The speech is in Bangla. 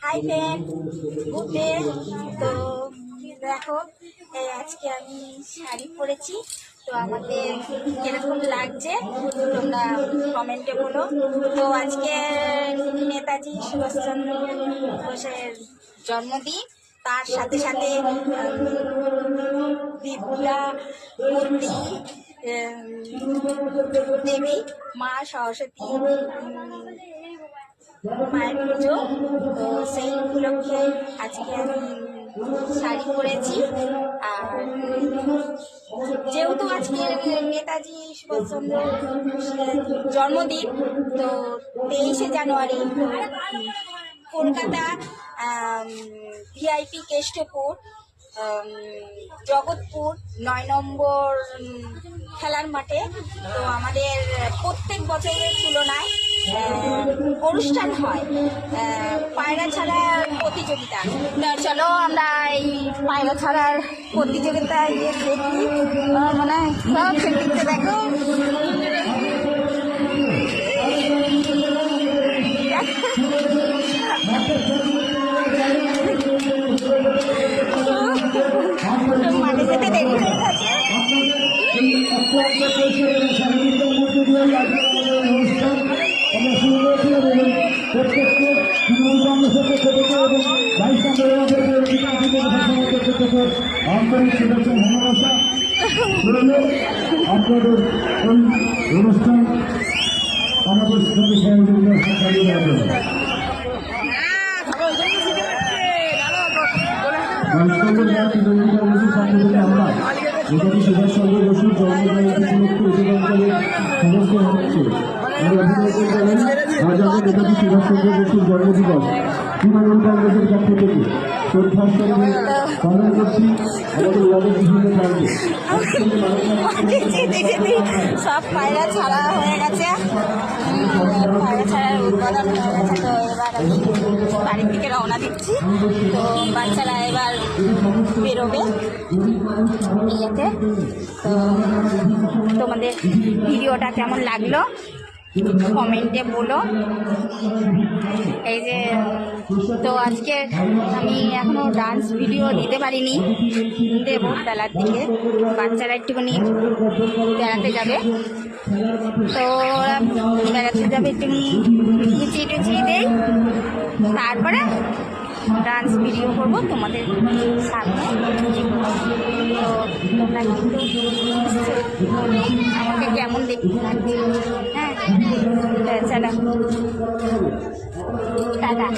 Hi friend, good day. তো দেখো, আজকে আমি শাড়ি পরেছি। তো আমাকে কিরকম লাগছে তোমরা কমেন্টে বলো। তো আজকে নেতাজি সুভাষচন্দ্র বোসের জন্মদিন, তার সাথে সাথে বিপুলা মূর্তি দেবী মা সরস্বতী মায়ের পুজো। তো সেই উপলক্ষে আজকে আমি শাড়ি পরেছি। আর যেহেতু আজকে নেতাজি সুভাষচন্দ্র জন্মদিন, তো 23শে জানুয়ারি কলকাতা ভিআইপি কেষ্টপুর জগৎপুর 9 নম্বর খেলার মাঠে তো আমাদের প্রত্যেক বছরের তুলনায় অনুষ্ঠান হয় পায়রা ছাড়ার প্রতিযোগিতা। চলো আমরা এই পায়রা ছাড়ার প্রতিযোগিতায় গিয়ে দেখি। মানে সব সেদিকটা দেখো, মাঠে যেতে দেরি হয়ে গেছে। আপনাদের এই অনুষ্ঠান আমাদের সাথে সহযোগিতা আমরা নেতাজি সুভাষচন্দ্র বসুর জন্মদিন উপলক্ষে সমস্ত হচ্ছে আজ আমরা নেতাজি সুভাষচন্দ্র বসুর জন্মদিবস তৃণমূল কংগ্রেসের পক্ষ থেকে শ্রদ্ধার সঙ্গে পালন করছি আমাদের ওয়ার্ডের বিভিন্ন প্রান্তে। সব পায়রা ছাড়া হয়ে গেছে, পায়রা ছাড়ার উদ্বোধন হয়ে গেছে। তো এবার আমি বাড়ির দিকে রওনা দিচ্ছি। তো বাচ্চারা এবার বেরোবে ইয়েতে। তো তোমাদের ভিডিওটা কেমন লাগলো কমেন্টে বলো। এই যে তো আজকে আমি এখনো ডান্স ভিডিও দিতে পারিনি, দেবো বেলার দিকে। বাচ্চারা একটুখানি বেড়াতে যাবে, তো ওরা বেড়াতে যাবে, একটুখানি গুছিয়ে টুচিয়ে দেই, তারপরে ডান্স ভিডিও করবো তোমাদের সামনে। তো তোমরা কিন্তু আমাকে কেমন দেখতে লাগছে। হ্যাঁ, চলো টাটা।